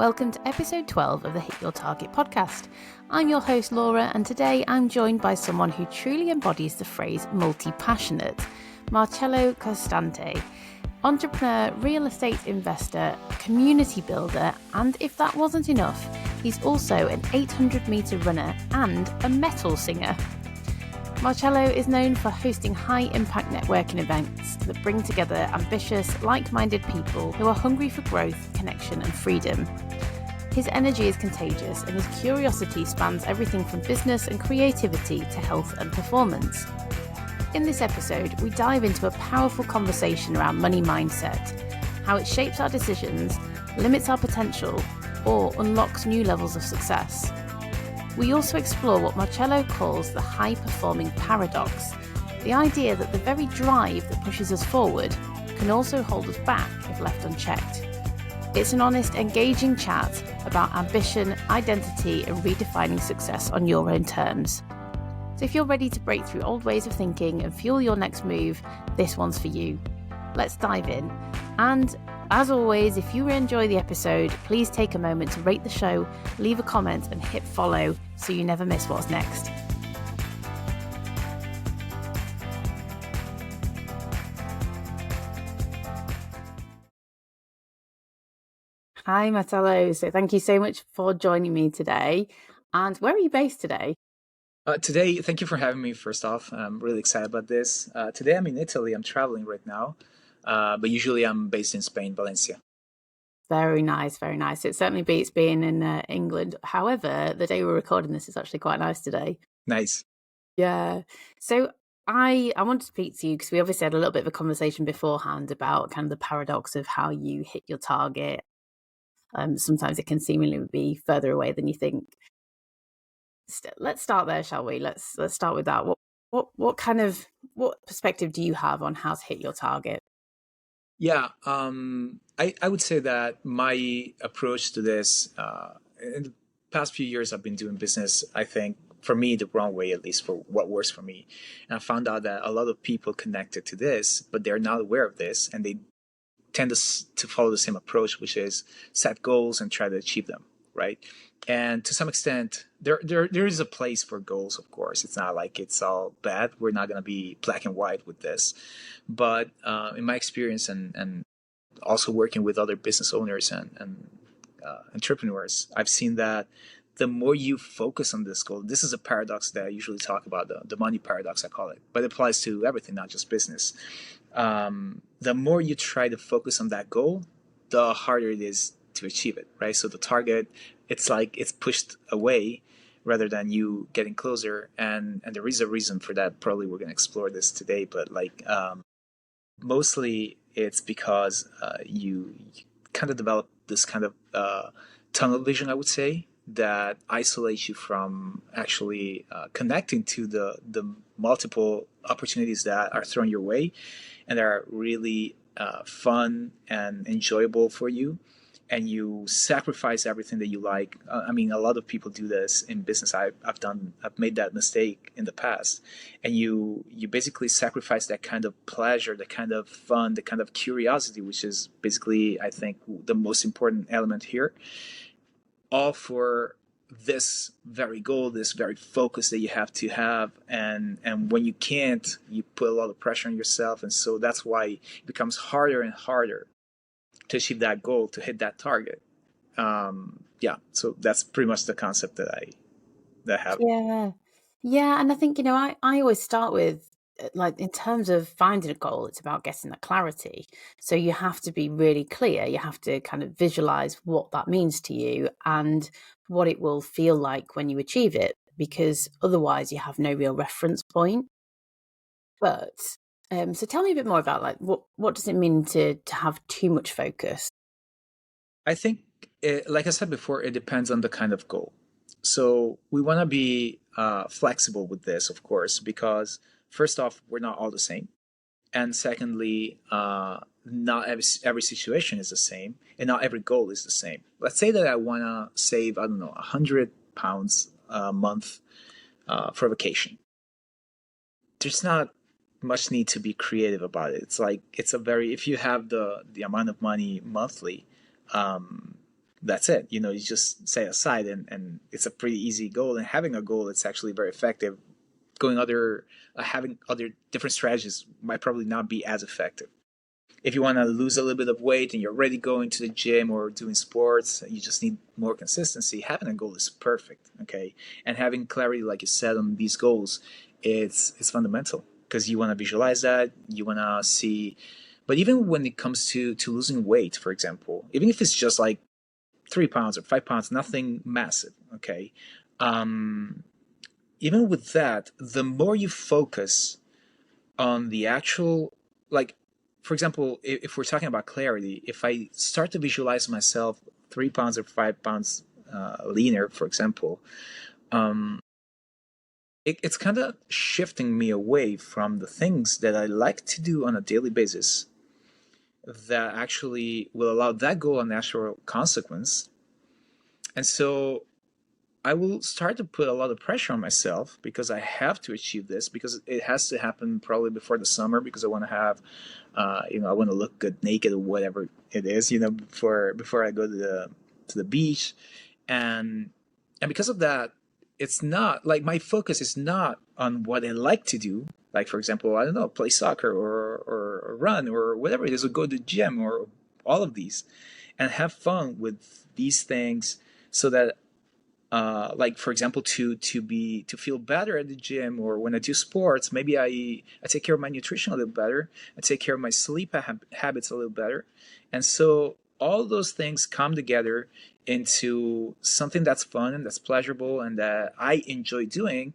Welcome to episode 12 of the Hit Your Target podcast. I'm your host Laura, and today I'm joined by someone who truly embodies the phrase multi-passionate, Marcello Costante. Entrepreneur, real estate investor, community builder, and if that wasn't enough, he's also an 800-metre runner and a metal singer. Marcello is known for hosting high-impact networking events that bring together ambitious, like-minded people who are hungry for growth, connection and freedom. His energy is contagious and his curiosity spans everything from business and creativity to health and performance. In this episode, we dive into a powerful conversation around money mindset, how it shapes our decisions, limits our potential, or unlocks new levels of success. We also explore what Marcello calls the high-performing paradox, the idea that the very drive that pushes us forward can also hold us back if left unchecked. It's an honest, engaging chat about ambition, identity, and redefining success on your own terms. So if you're ready to break through old ways of thinking and fuel your next move, this one's for you. Let's dive in. And as always, if you enjoy the episode, please take a moment to rate the show, leave a comment and hit follow so you never miss what's next. Hi, Marcello. So thank you so much for joining me today. And where are you based today? Today, thank you for having me, first off. I'm really excited about this. Today I'm in Italy. I'm traveling right now. But usually I'm based in Spain, Valencia. Very nice, very nice. It certainly beats being in England. However, the day we're recording this is actually quite nice today. Nice. Yeah. So I want to speak to you because we obviously had a little bit of a conversation beforehand about kind of the paradox of how you hit your target. Sometimes it can seemingly be further away than you think. Let's start there, shall we? Let's start with that. What perspective do you have on how to hit your target? Yeah, I would say that my approach to this, in the past few years I've been doing business, I think, for me, the wrong way, at least for what works for me. And I found out that a lot of people connected to this, but they're not aware of this, and they tend to follow the same approach, which is set goals and try to achieve them, right? And to some extent, there is a place for goals, of course. It's not like it's all bad. We're not going to be black and white with this. But in my experience and also working with other business owners and entrepreneurs, I've seen that the more you focus on this goal, this is a paradox that I usually talk about, the money paradox, I call it, but it applies to everything, not just business. The more you try to focus on that goal, the harder it is to achieve it, right? So the target, it's like it's pushed away rather than you getting closer. And there is a reason for that. Probably we're going to explore this today, but mostly it's because you kind of develop this kind of tunnel vision, I would say, that isolates you from actually connecting to the multiple opportunities that are thrown your way and are really fun and enjoyable for you. And you sacrifice everything that you like. I mean, a lot of people do this in business. I've made that mistake in the past. And you basically sacrifice that kind of pleasure, the kind of fun, the kind of curiosity, which is basically, I think, the most important element here, all for this very goal, this very focus that you have to have. And when you can't, you put a lot of pressure on yourself. And so that's why it becomes harder and harder to achieve that goal, to hit that target. So that's pretty much the concept that I have. Yeah, and I think I always start with like in terms of finding a goal, it's about getting that clarity. So you have to be really clear. You have to kind of visualize what that means to you and what it will feel like when you achieve it, because otherwise you have no real reference point. But so tell me a bit more about like what does it mean to have too much focus? I think, like I said before, it depends on the kind of goal. So we want to be flexible with this, of course, because first off, we're not all the same. And secondly, not every situation is the same, and not every goal is the same. Let's say that I want to save, I don't know, £100 a month for vacation. There's not much need to be creative about it. It's like if you have the amount of money monthly, that's it. You just set aside, and it's a pretty easy goal. And having a goal, it's actually very effective. Going other Having other different strategies might probably not be as effective. If you want to lose a little bit of weight and you're already going to the gym or doing sports, you just need more consistency. Having a goal is perfect, okay? And having clarity, like you said, on these goals, it's fundamental because you want to visualize that. You want to see. But even when it comes to losing weight, for example, even if it's just like 3 pounds or 5 pounds, nothing massive, okay? Um, Even with that, the more you focus on the actual, like, for example, if we're talking about clarity, if I start to visualize myself 3 pounds or 5 pounds leaner, for example, um, it's kind of shifting me away from the things that I like to do on a daily basis that actually will allow that goal a natural consequence. And so I will start to put a lot of pressure on myself because I have to achieve this, because it has to happen probably before the summer, because I want to have, I want to look good naked or whatever it is, before I go to the beach, and because of that, it's not like my focus is not on what I like to do. Like, for example, I don't know, play soccer or run or whatever it is, or go to the gym or all of these, and have fun with these things, so that like, for example, to feel better at the gym, or when I do sports, maybe I take care of my nutrition a little better, I take care of my sleep habits a little better, and so all those things come together into something that's fun and that's pleasurable and that I enjoy doing.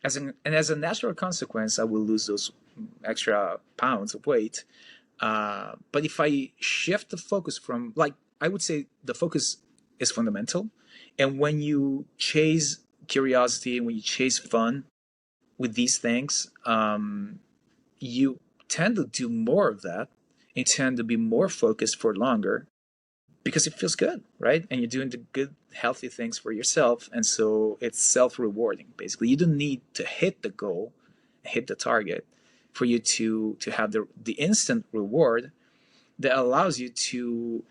As a natural consequence, I will lose those extra pounds of weight. But if I shift the focus from, like, I would say the focus is fundamental. And when you chase curiosity, when you chase fun with these things, you tend to do more of that. You tend to be more focused for longer because it feels good, right? And you're doing the good, healthy things for yourself. And so it's self rewarding, basically. You don't need to hit the goal, hit the target for you to have the instant reward that allows you to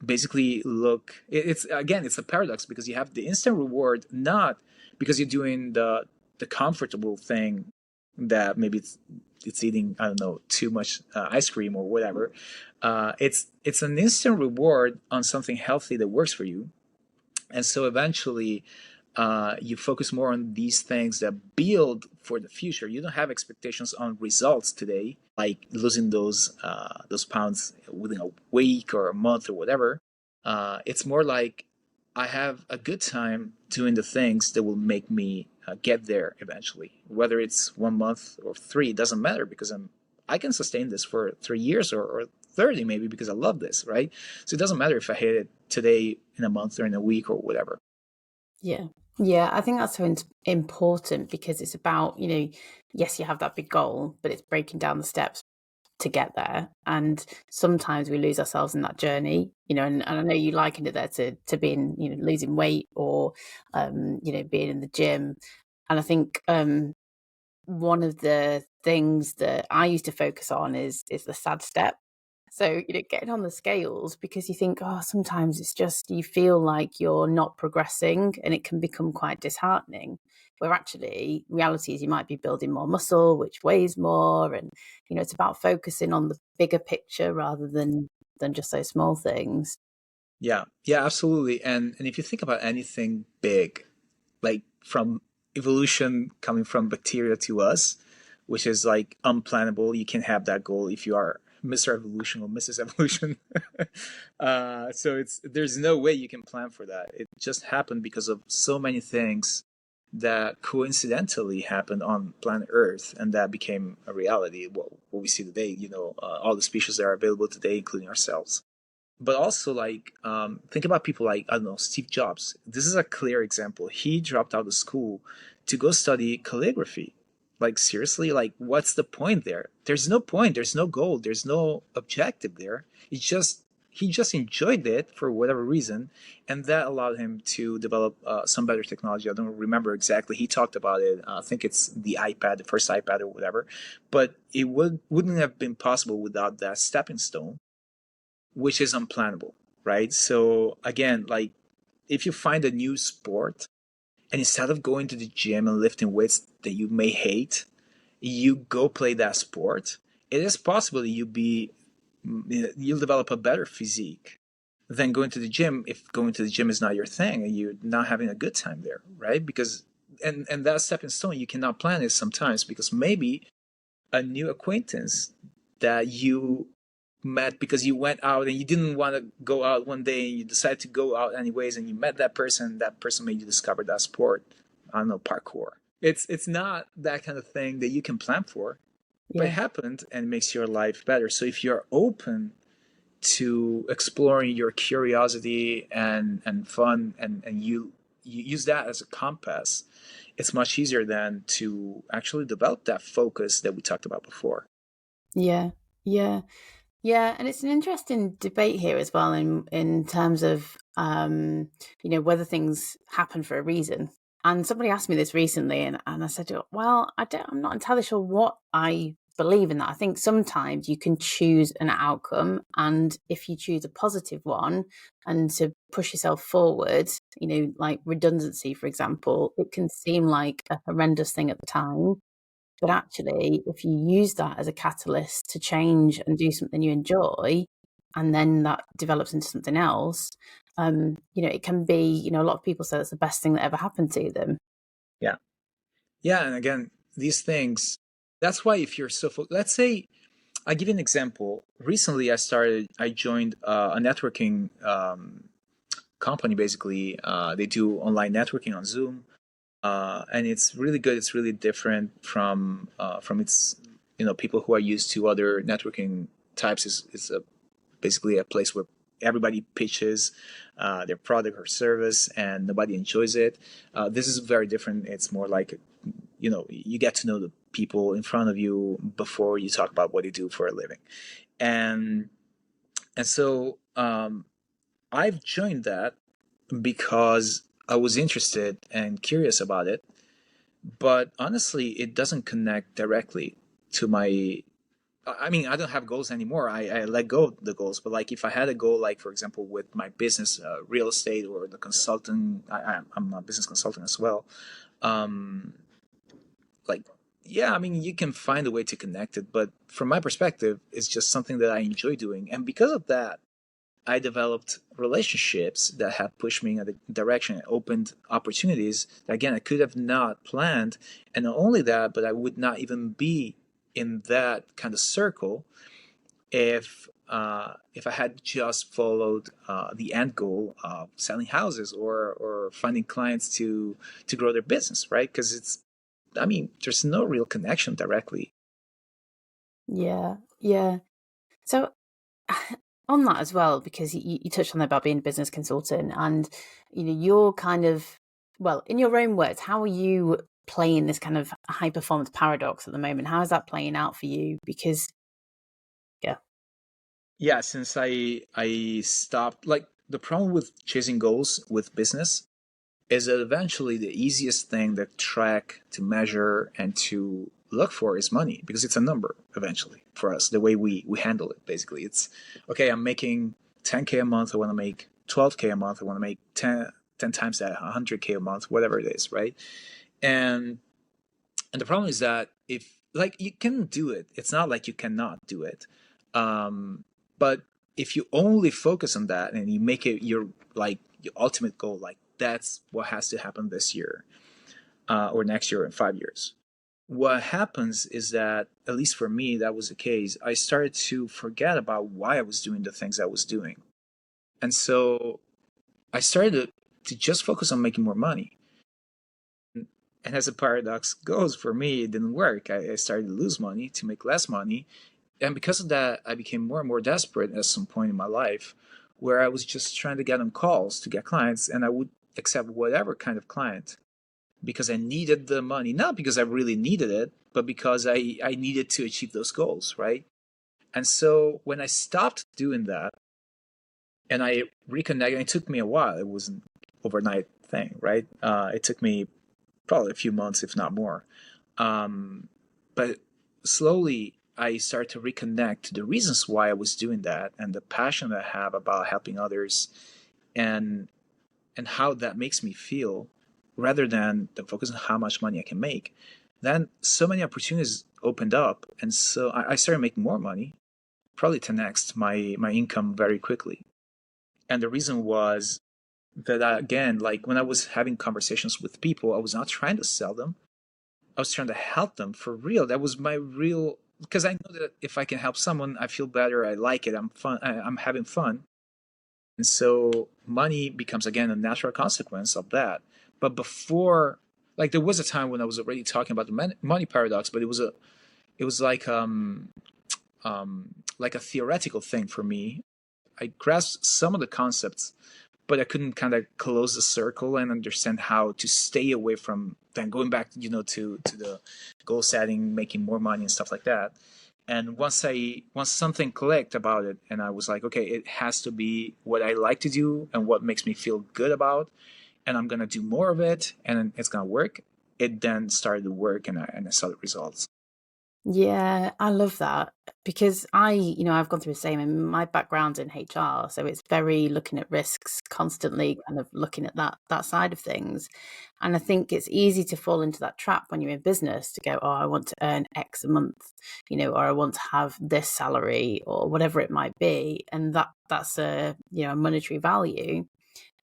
basically look. It's a paradox, because you have the instant reward not because you're doing the comfortable thing, that maybe it's eating, I don't know, too much ice cream or whatever. It's an instant reward on something healthy that works for you, and so eventually you focus more on these things that build for the future. You don't have expectations on results today, like losing those pounds within a week or a month or whatever. It's more like I have a good time doing the things that will make me get there eventually. Whether it's 1 month or three, it doesn't matter, because I can sustain this for 3 years or 30 maybe, because I love this, right? So it doesn't matter if I hit it today, in a month, or in a week, or whatever. Yeah. Yeah, I think that's so important, because it's about, yes, you have that big goal, but it's breaking down the steps to get there. And sometimes we lose ourselves in that journey, and I know you likened it there to being, losing weight, or, being in the gym. And I think one of the things that I used to focus on is the sad step. So, getting on the scales, because you think, oh, sometimes it's just you feel like you're not progressing, and it can become quite disheartening. Where actually, reality is you might be building more muscle, which weighs more, and it's about focusing on the bigger picture rather than just those small things. Yeah, yeah, absolutely. And if you think about anything big, like from evolution coming from bacteria to us, which is like unplannable, you can have that goal if you are Mr. Evolution or Mrs. Evolution. So there's no way you can plan for that. It just happened because of so many things that coincidentally happened on planet Earth, and that became a reality. What we see today, all the species that are available today, including ourselves. But also, like, think about people like, I don't know, Steve Jobs. This is a clear example. He dropped out of school to go study calligraphy. Like, seriously, like, what's the point there? There's no point, there's no goal, there's no objective there. He just enjoyed it for whatever reason, and that allowed him to develop some better technology. I don't remember exactly. He talked about it. I think it's the iPad, the first iPad or whatever. But it wouldn't have been possible without that stepping stone, which is unplannable. right? So again, like if you find a new sport and instead of going to the gym and lifting weights that you may hate, you go play that sport, it is possible that you'll develop a better physique than going to the gym if going to the gym is not your thing and you're not having a good time there, right? Because and that stepping stone you cannot plan it sometimes because maybe a new acquaintance that you met because you went out and you didn't want to go out one day and you decided to go out anyways and you met that person made you discover that sport. I don't know, parkour. It's not that kind of thing that you can plan for, but it Yeah. happened and makes your life better. So if you're open to exploring your curiosity and fun and you use that as a compass, it's much easier than to actually develop that focus that we talked about before. Yeah. Yeah. Yeah, and it's an interesting debate here as well in terms of whether things happen for a reason. And somebody asked me this recently, and I said, well, I'm not entirely sure what I believe in that. I think sometimes you can choose an outcome, and if you choose a positive one and to push yourself forward, like redundancy, for example, it can seem like a horrendous thing at the time, but actually, if you use that as a catalyst to change and do something you enjoy, and then that develops into something else, it can be, a lot of people say it's the best thing that ever happened to them. Yeah. Yeah. And again, these things, that's why if you're let's say, I give you an example. Recently, I joined a networking company, basically. They do online networking on Zoom. And it's really good. It's really different from its people who are used to other networking types. Is basically a place where everybody pitches their product or service and nobody enjoys it. This is very different. It's more like you get to know the people in front of you before you talk about what they do for a living, and so I've joined that because I was interested and curious about it, but honestly, it doesn't connect directly to my. I mean, I don't have goals anymore. I let go of the goals. But like, if I had a goal, like for example, with my business, real estate, or the consulting, I'm a business consultant as well. Um, like, yeah, I mean, you can find a way to connect it, but from my perspective, it's just something that I enjoy doing, and because of that, I developed relationships that have pushed me in a direction and opened opportunities that, again, I could have not planned. And not only that, but I would not even be in that kind of circle if I had just followed the end goal of selling houses or finding clients to grow their business, right? Because I mean, there's no real connection directly. Yeah, yeah. So on that as well, because you touched on that about being a business consultant, and you're kind of, well, in your own words, how are you playing this kind of high performance paradox at the moment? How is that playing out for you? Because yeah, Yeah, since I stopped, like, the problem with chasing goals with business is that eventually the easiest thing to track, to measure, and to look for is money, because it's a number eventually for us. The way we handle it, basically, it's okay. I'm making 10K a month. I want to make 12K a month. I want to make 10 times that, 100K a month, whatever it is, right? And the problem is that if, like, you can do it, it's not like you cannot do it, but if you only focus on that and you make it your, like, your ultimate goal, like that's what has to happen this year, or next year, in 5 years, what happens is that, at least for me, that was the case. I started to forget about why I was doing the things I was doing, and so I started to just focus on making more money. And as a paradox goes, for me, it didn't work. I started to lose money to make less money. And because of that, I became more and more desperate at some point in my life, where I was just trying to get on calls to get clients. And I would accept whatever kind of client because I needed the money, not because I really needed it, but because I needed to achieve those goals, right? And so when I stopped doing that and I reconnected, it took me a while. It wasn't an overnight thing, right? It took me probably a few months, if not more. But slowly, I started to reconnect to the reasons why I was doing that and the passion that I have about helping others, and how that makes me feel, rather than the focus on how much money I can make, then so many opportunities opened up, and so I started making more money, probably 10x my income very quickly. And the reason was that again, like when I was having conversations with people, I was not trying to sell them. I was trying to help them for real. That was my real, because I know that if I can help someone, I feel better. I like it. I'm fun. I'm having fun. And so money becomes again a natural consequence of that. But before, like there was a time when I was already talking about the money paradox, but it was like a theoretical thing for me. I grasped some of the concepts, but I couldn't kind of close the circle and understand how to stay away from then going back, to the goal setting, making more money and stuff like that. And once something clicked about it, and I was like, okay, it has to be what I like to do and what makes me feel good about, and I'm gonna do more of it, and it's gonna work. It then started to work, and I saw the results. Yeah, I love that because I've gone through the same in my background in HR, so it's very looking at risks constantly, kind of looking at that side of things. And I think it's easy to fall into that trap when you're in business to go, oh, I want to earn X a month, or I want to have this salary or whatever it might be, and that's a monetary value.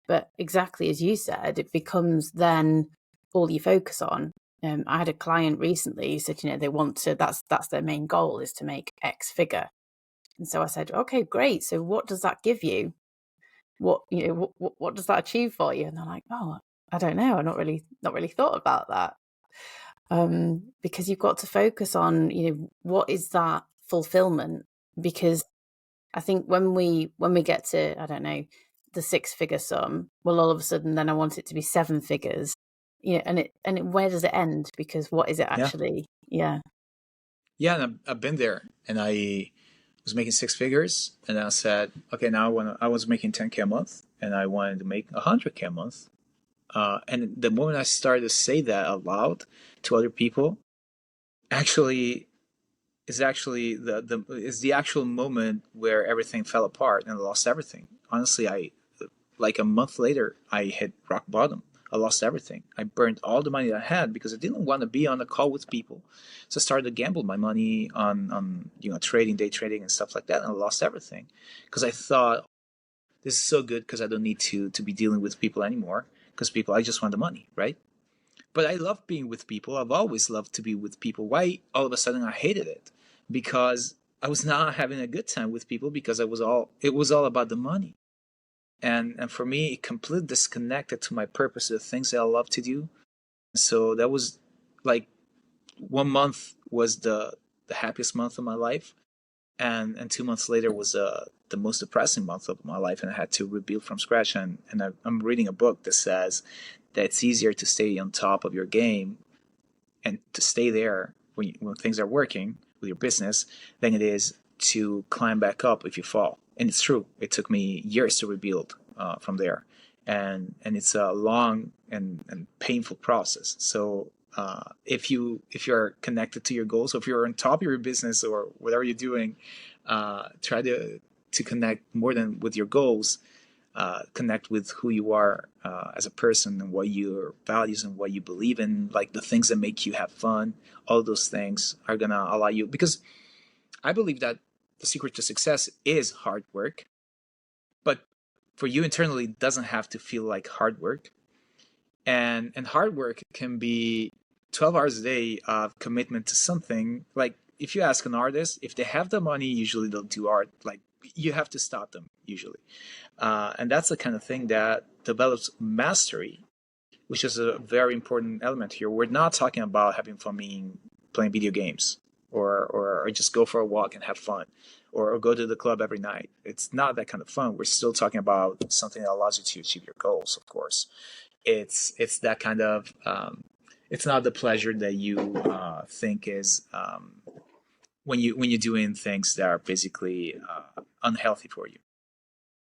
But exactly as you said, it becomes then all you focus on. I had a client recently who said, they want to, that's their main goal is to make X figure. And so I said, okay, great. So what does that give you? What does that achieve for you? And they're like, oh, I don't know. I not really thought about that. Because you've got to focus on, what is that fulfillment? Because I think when we get to, I don't know, the six-figure sum, well, all of a sudden, then I want it to be seven figures, where does it end? Because what is it Yeah, actually? Yeah, yeah, and I've been there, and I was making six figures, and I said, okay, now when I was making 10K a month, and I wanted to make 100K a month. And the moment I started to say that out loud to other people, actually is actually the is the actual moment where everything fell apart and I lost everything. Honestly, I like a month later, I hit rock bottom. I lost everything. I burned all the money that I had because I didn't want to be on a call with people. So I started to gamble my money on trading, day trading, and stuff like that, and I lost everything because I thought this is so good because I don't need to be dealing with people anymore because people I just want the money, right? But I love being with people. I've always loved to be with people. Why all of a sudden I hated it? Because I was not having a good time with people because it was all about the money. And for me it completely disconnected to my purpose, the things that I love to do. So that was like 1 month was the happiest month of my life, and 2 months later was the most depressing month of my life, and I had to rebuild from scratch. And I'm reading a book that says that it's easier to stay on top of your game and to stay there when things are working with your business than it is to climb back up if you fall. And it's true. It took me years to rebuild from there, and it's a long and painful process. So if you're connected to your goals, so if you're on top of your business or whatever you're doing, try to connect more than with your goals. Connect with who you are as a person and what your values and what you believe in, like the things that make you have fun. All those things are gonna allow you, because I believe that the secret to success is hard work, but for you internally, it doesn't have to feel like hard work. And hard work can be 12 hours a day of commitment to something. Like if you ask an artist, if they have the money, usually they'll do art. Like you have to stop them usually. And that's the kind of thing that develops mastery, which is a very important element here. We're not talking about having fun being playing video games, or just go for a walk and have fun, or go to the club every night. It's not that kind of fun. We're still talking about something that allows you to achieve your goals, of course. It's that kind of it's not the pleasure that you think is when you're doing things that are basically unhealthy for you.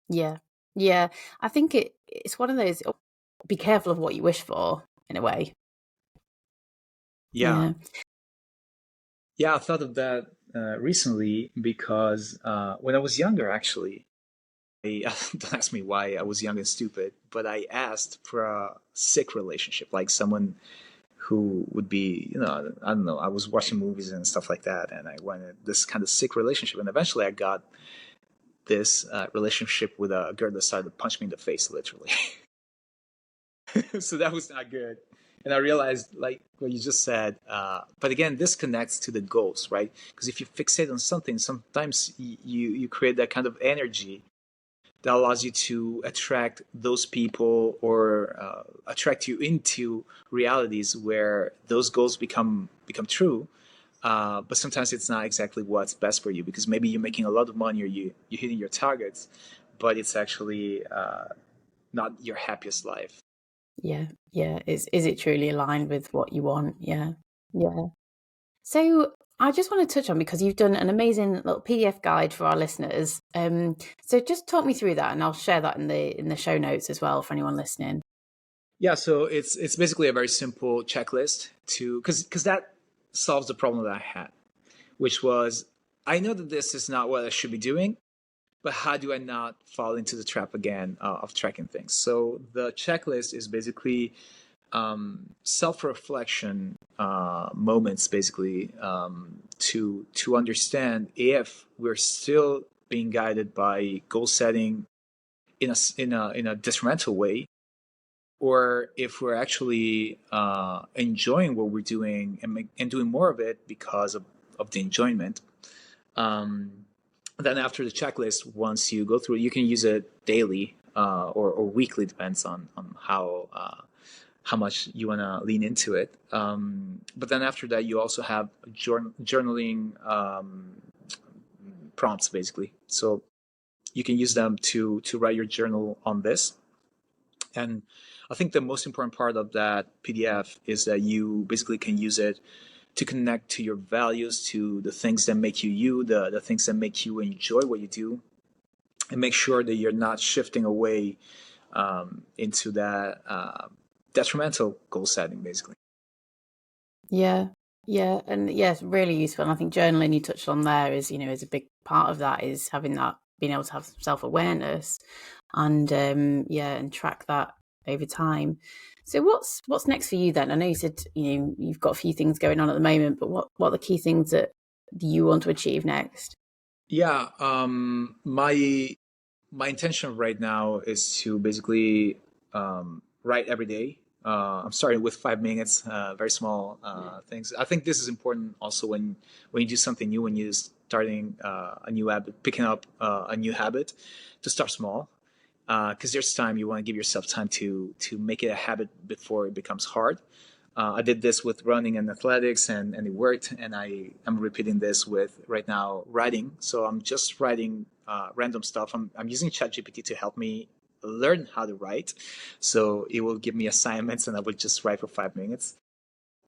yeah, yeah. I think it's one of those. Be careful of what you wish for, in a way. Yeah, Yeah, yeah, I thought of that recently because when I was younger, actually, don't ask me why I was young and stupid, but I asked for a sick relationship, like someone who would be, I don't know, I was watching movies and stuff like that, and I wanted this kind of sick relationship. And eventually I got this relationship with a girl that started to punch me in the face, literally. So that was not good. And I realized, like what you just said, but again, this connects to the goals, right? Because if you fixate on something, sometimes you create that kind of energy that allows you to attract those people or attract you into realities where those goals become true. But sometimes it's not exactly what's best for you because maybe you're making a lot of money or you're hitting your targets, but it's actually not your happiest life. Yeah, yeah. Is it truly aligned with what you want? Yeah, yeah. So I just want to touch on, because you've done an amazing little PDF guide for our listeners. So just talk me through that, and I'll share that in the show notes as well for anyone listening. Yeah, so it's basically a very simple checklist to because that solves the problem that I had, which was I know that this is not what I should be doing, but how do I not fall into the trap again of tracking things? So the checklist is basically self-reflection moments, basically to understand if we're still being guided by goal setting in a detrimental way, or if we're actually enjoying what we're doing and doing more of it because of the enjoyment. Um, then after the checklist, once you go through it, you can use it daily or weekly, depends on how much you want to lean into it. But then after that, you also have journaling prompts, basically. So you can use them to write your journal on this. And I think the most important part of that PDF is that you basically can use it to connect to your values, to the things that make you you, the things that make you enjoy what you do, and make sure that you're not shifting away into that detrimental goal setting, basically. Yeah, yeah, and yeah, it's really useful. And I think journaling you touched on there is a big part of that, is having that, being able to have self-awareness and and track that over time. So what's next for you then? I know you said you've got a few things going on at the moment, but what are the key things that you want to achieve next? Yeah, my intention right now is to basically write every day. I'm starting with 5 minutes, very small things. I think this is important also when you do something new, when you're starting a new habit, picking up a new habit, to start small. Because there's time you want to give yourself time to make it a habit before it becomes hard. I did this with running and athletics, and it worked. And I'm repeating this with right now writing. So I'm just writing random stuff. I'm using ChatGPT to help me learn how to write. So it will give me assignments, and I will just write for 5 minutes.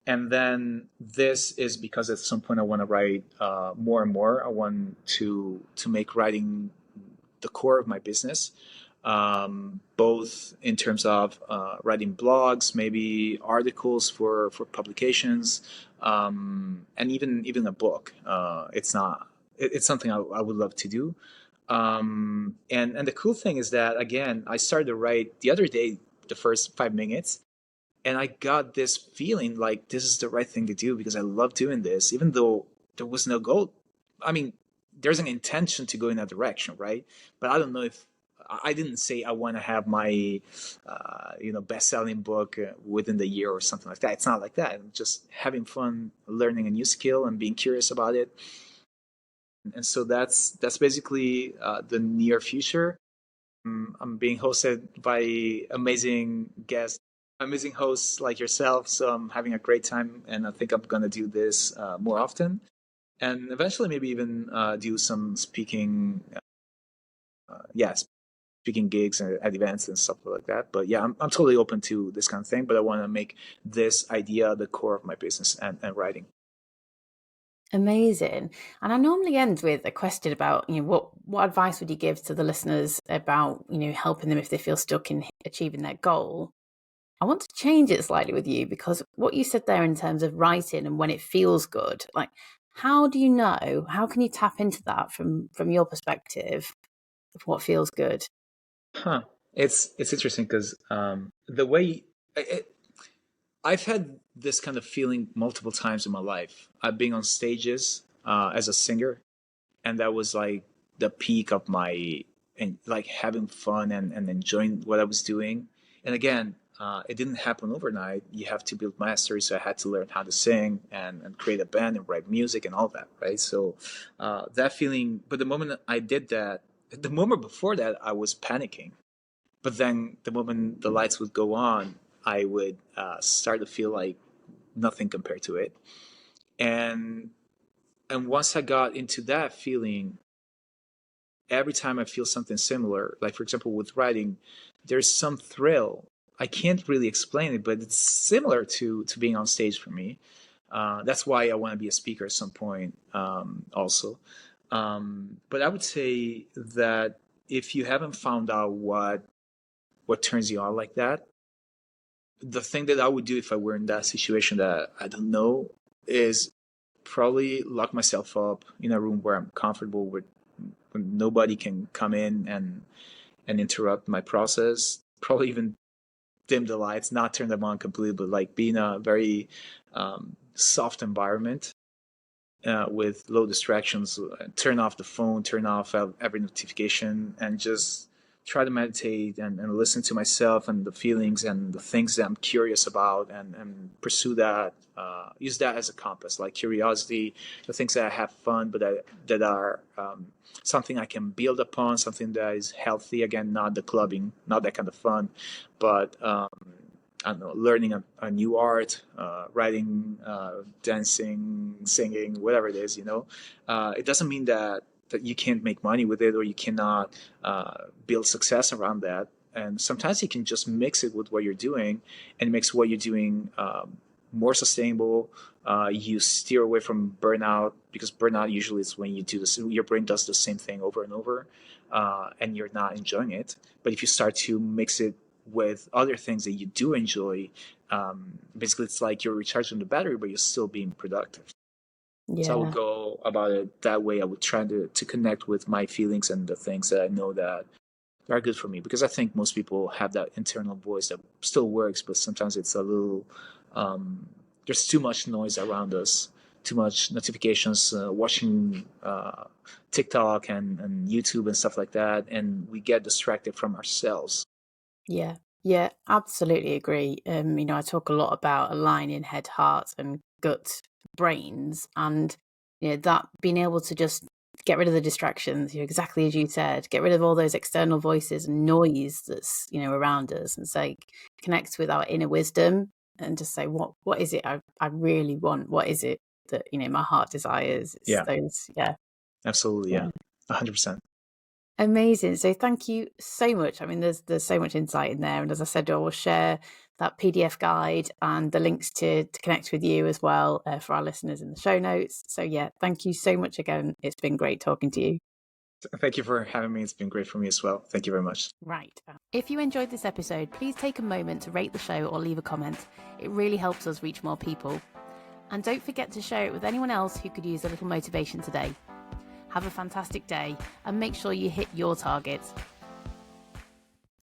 And then this is because at some point I want to write more and more. I want to make writing the core of my business, both in terms of writing blogs, maybe articles for publications, and even a book. It's not. It's something I would love to do. And the cool thing is that again, I started to write the other day, the first 5 minutes, and I got this feeling like this is the right thing to do because I love doing this, even though there was no goal. I mean, there's an intention to go in that direction, right? But I don't know if I didn't say I want to have my best-selling book within the year or something like that. It's not like that. I'm just having fun learning a new skill and being curious about it. And so that's basically the near future. I'm being hosted by amazing guests, amazing hosts like yourself. So I'm having a great time, and I think I'm gonna do this more often, and eventually maybe even do some speaking. Yeah, speaking gigs at events and stuff like that. But yeah, I'm totally open to this kind of thing. But I want to make this idea the core of my business and writing. Amazing. And I normally end with a question about, what advice would you give to the listeners about, helping them if they feel stuck in achieving their goal? I want to change it slightly with you, because what you said there in terms of writing and when it feels good, like How do you know? How can you tap into that from your perspective of what feels good? Huh. It's interesting because the way I've had this kind of feeling multiple times in my life. I've been on stages as a singer, and that was like the peak of my and like having fun and enjoying what I was doing. And again, it didn't happen overnight. You have to build mastery, so I had to learn how to sing and create a band and write music and all that, right? So that feeling. But the moment I did that, the moment before that, I was panicking. But then the moment the lights would go on, I would start to feel like nothing compared to it. And and once I got into that feeling, every time I feel something similar, like for example with writing, there's some thrill. I can't really explain it, but it's similar to being on stage for me. That's why I want to be a speaker at some point, also. But I would say that if you haven't found out what turns you on like that, the thing that I would do if I were in that situation that I don't know is probably lock myself up in a room where I'm comfortable with when nobody can come in and interrupt my process. Probably even dim the lights, not turn them on completely, but like be in a very soft environment with low distractions. Turn off the phone, turn off every notification, and just try to meditate and listen to myself and the feelings and the things that I'm curious about and pursue that. Use that as a compass, like curiosity, the things that I have fun, but that are something I can build upon, something that is healthy. Again, not the clubbing, not that kind of fun, but I don't know, learning a new art, writing, dancing, singing, whatever it is, it doesn't mean that you can't make money with it or you cannot build success around that. And sometimes you can just mix it with what you're doing and makes what you're doing more sustainable. You steer away from burnout because burnout usually is when you do this, your brain does the same thing over and over, and you're not enjoying it. But if you start to mix it with other things that you do enjoy, basically it's like you're recharging the battery, but you're still being productive. So I would Yeah. go about it that way. I would try to connect with my feelings and the things that I know that are good for me, because I think most people have that internal voice that still works, but sometimes it's a little, there's too much noise around us, too much notifications, watching TikTok and YouTube and stuff like that, and we get distracted from ourselves. Yeah, yeah, absolutely agree. I talk a lot about aligning head, heart, and gut, brains, and that being able to just get rid of the distractions. Exactly as you said, get rid of all those external voices and noise that's around us, and say connect with our inner wisdom and just say what is it I really want? What is it that my heart desires? It's Yeah, those, yeah, absolutely. yeah. Yeah, 100%. Amazing. So thank you so much. I mean, there's so much insight in there. And as I said, I will share that PDF guide and the links to connect with you as well for our listeners in the show notes. So yeah, thank you so much again. It's been great talking to you. Thank you for having me. It's been great for me as well. Thank you very much. Right. If you enjoyed this episode, please take a moment to rate the show or leave a comment. It really helps us reach more people. And don't forget to share it with anyone else who could use a little motivation today. Have a fantastic day and make sure you hit your targets.